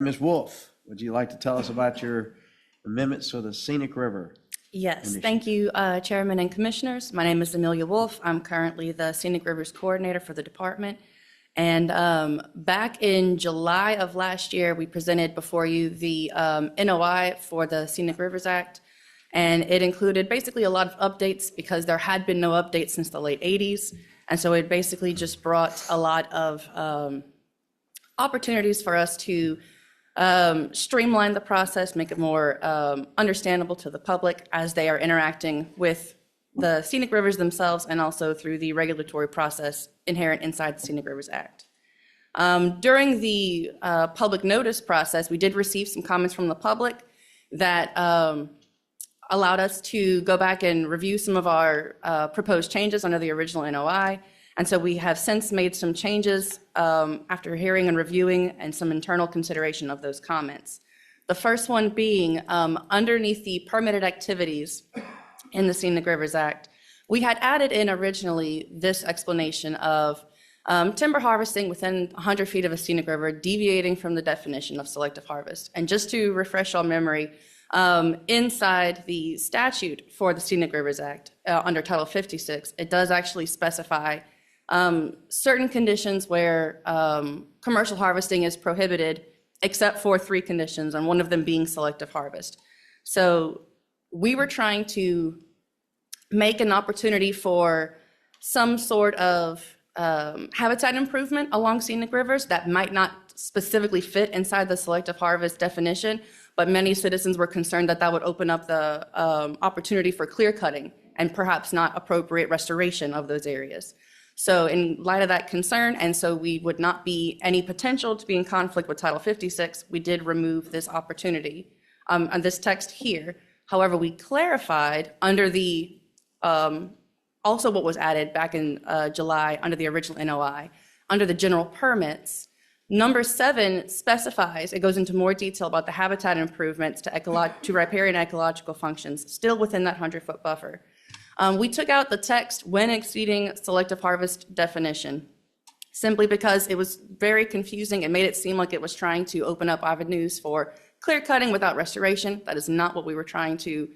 Ms. Wolf, would you like to tell us about your amendments to the Scenic River? Yes, thank you, Chairman and Commissioners. My name is Amelia Wolf. I'm currently the Scenic Rivers Coordinator for the department. And back in July of last year, we presented before you the NOI for the Scenic Rivers Act. And it included basically a lot of updates because there had been no updates since the late 80s. And so it basically just brought a lot of opportunities for us to streamline the process, make it more understandable to the public as they are interacting with the scenic rivers themselves and also through the regulatory process inherent inside the Scenic Rivers Act. During the public notice process, we did receive some comments from the public that allowed us to go back and review some of our proposed changes under the original NOI. And so we have since made some changes after hearing and reviewing and some internal consideration of those comments. The first one being underneath the permitted activities in the Scenic Rivers Act, we had added in originally this explanation of timber harvesting within 100 feet of a scenic river deviating from the definition of selective harvest. And just to refresh our memory, inside the statute for the Scenic Rivers Act under Title 56, it does actually specify certain conditions where commercial harvesting is prohibited, except for 3 conditions, and one of them being selective harvest. So we were trying to make an opportunity for some sort of habitat improvement along scenic rivers that might not specifically fit inside the selective harvest definition, but many citizens were concerned that that would open up the opportunity for clear cutting and perhaps not appropriate restoration of those areas. So in light of that concern, and so we would not be any potential to be in conflict with Title 56, we did remove this opportunity on this text here. However, we clarified under the, also what was added back in July under the original NOI, under the general permits, number 7 specifies, it goes into more detail about the habitat improvements to riparian ecological functions, still within that 100-foot buffer. We took out the text when exceeding selective harvest definition, simply because it was very confusing and made it seem like it was trying to open up avenues for clear cutting without restoration. That is not what we were trying to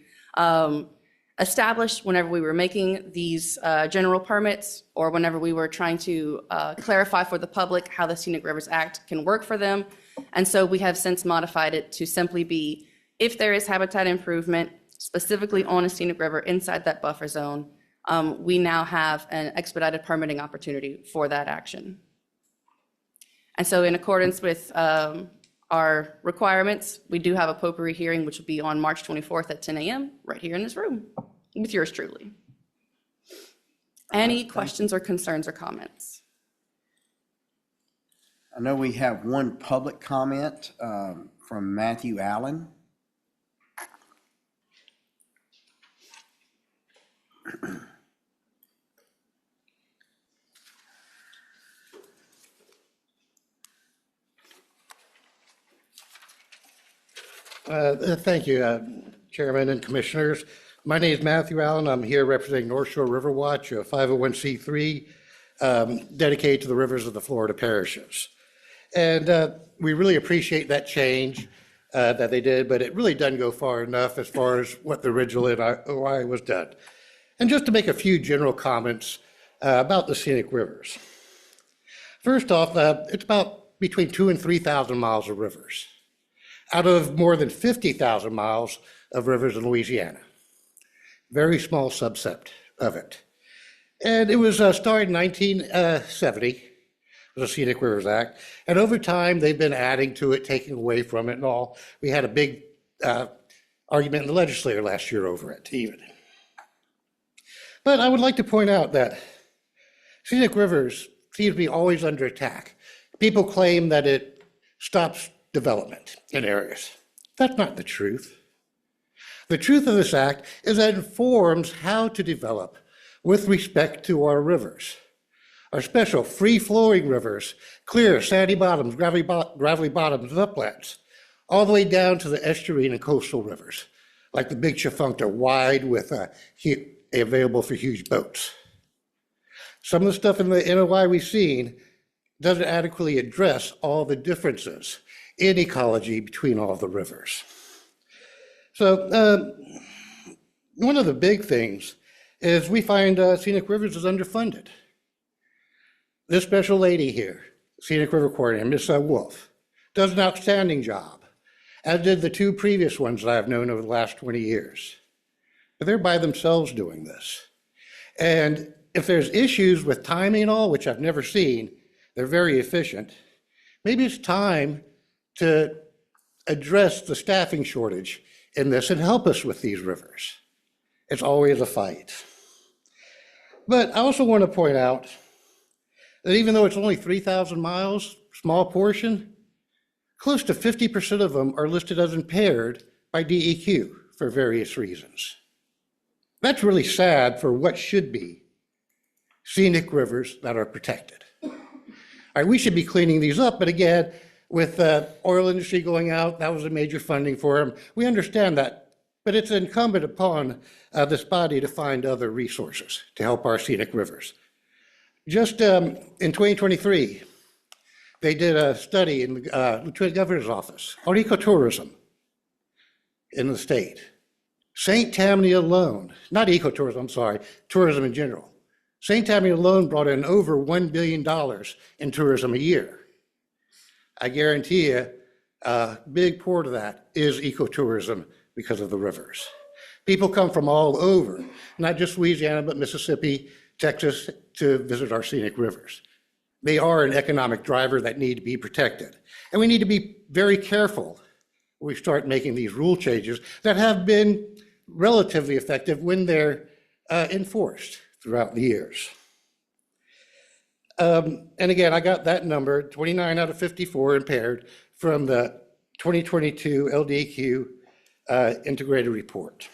establish whenever we were making these general permits or whenever we were trying to clarify for the public how the Scenic Rivers Act can work for them. And so we have since modified it to simply be, if there is habitat improvement, specifically on a scenic river inside that buffer zone, we now have an expedited permitting opportunity for that action. And so in accordance with our requirements, we do have a potpourri hearing, which will be on March 24th at 10 a.m. right here in this room with yours truly. Any questions or concerns or comments? I know we have one public comment from Matthew Allen. Thank you, Chairman and Commissioners. My name is Matthew Allen. I'm here representing Northshore Riverwatch, a 501c3 dedicated to the rivers of the Florida parishes. And we really appreciate that change that they did, but it really doesn't go far enough as far as what the original NOI was done. And just to make a few general comments about the scenic rivers. First off, it's about between 2,000 and 3,000 miles of rivers, out of more than 50,000 miles of rivers in Louisiana. Very small subset of it. And it was started in 1970, the Scenic Rivers Act, and over time they've been adding to it, taking away from it and all. We had a big argument in the legislature last year over it even. But I would like to point out that scenic rivers seem to be always under attack. People claim that it stops development in areas. That's not the truth. The truth of this act is that it informs how to develop with respect to our rivers. Our special free-flowing rivers, clear, sandy bottoms, gravelly bottoms, and uplands, all the way down to the estuarine and coastal rivers, like the Big Chafuncta, wide with available for huge boats. Some of the stuff in the NOI we've seen doesn't adequately address all the differences in ecology between all the rivers. So one of the big things is we find Scenic Rivers is underfunded. This special lady here, Scenic River Coordinator, Ms. Wolf, does an outstanding job, as did the two previous ones that I've known over the last 20 years. But they're by themselves doing this. And if there's issues with timing and all, which I've never seen, they're very efficient. Maybe it's time to address the staffing shortage in this and help us with these rivers. It's always a fight. But I also want to point out that even though it's only 3,000 miles, small portion, close to 50% of them are listed as impaired by DEQ for various reasons. That's really sad for what should be scenic rivers that are protected. All right, we should be cleaning these up, but again, with the oil industry going out, that was a major funding for them. We understand that, but it's incumbent upon this body to find other resources to help our scenic rivers. Just in 2023, they did a study in the Lieutenant Governor's office on ecotourism in the state. St. Tammany alone, not ecotourism, I'm sorry, tourism in general. St. Tammany alone brought in over $1 billion in tourism a year. I guarantee you, a big part of that is ecotourism because of the rivers. People come from all over, not just Louisiana, but Mississippi, Texas, to visit our scenic rivers. They are an economic driver that need to be protected. And we need to be very careful when we start making these rule changes that have been relatively effective when they're enforced throughout the years. And again, I got that number, 29 out of 54 impaired, from the 2022 LDQ integrated report.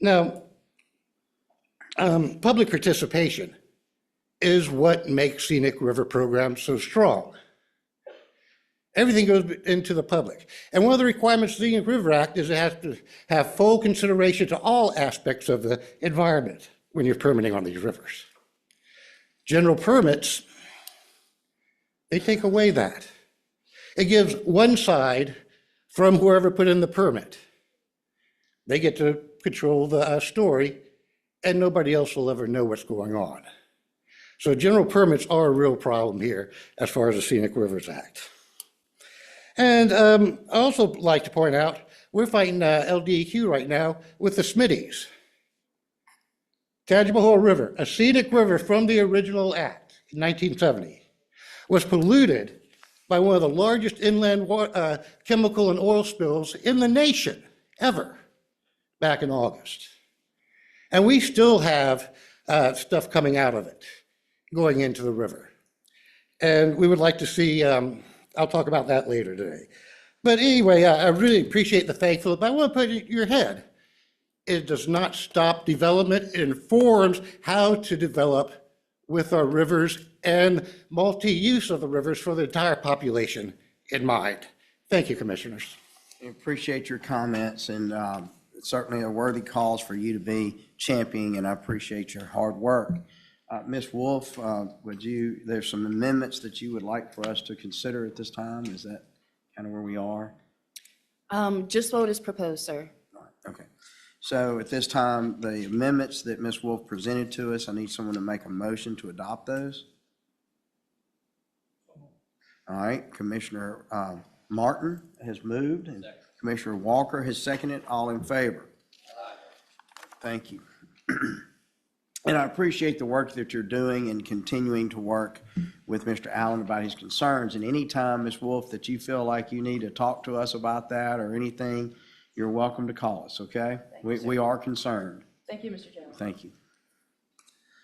Now, public participation is what makes scenic river programs so strong. Everything goes into the public. And one of the requirements of the Scenic River Act is it has to have full consideration to all aspects of the environment when you're permitting on these rivers. General permits, they take away that. It gives one side from whoever put in the permit. They get to control the story, and nobody else will ever know what's going on. So general permits are a real problem here as far as the Scenic Rivers Act. And I also like to point out, we're fighting LDEQ right now with the Smitties. Tangipahoa River, a scenic river from the original act in 1970, was polluted by one of the largest inland chemical and oil spills in the nation ever back in August. And we still have stuff coming out of it, going into the river. And we would like to see, I'll talk about that later today. But anyway, I really appreciate the thankfulness, but I want to put it in your head. It does not stop development. It informs how to develop with our rivers and multi-use of the rivers for the entire population in mind. Thank you, Commissioners. I appreciate your comments, and it's certainly a worthy cause for you to be championing, and I appreciate your hard work. Ms. Wolf, there's some amendments that you would like for us to consider at this time? Is that kind of where we are? Just vote as proposed, sir. All right, okay. So at this time, the amendments that Ms. Wolf presented to us, I need someone to make a motion to adopt those. All right, Commissioner Martin has moved, and Commissioner Walker has seconded. All in favor? Thank you. And I appreciate the work that you're doing and continuing to work with Mr. Allen about his concerns. And anytime, Ms. Wolf, that you feel like you need to talk to us about that or anything, you're welcome to call us, okay? We are concerned. Thank you, Mr. Chairman. Thank you.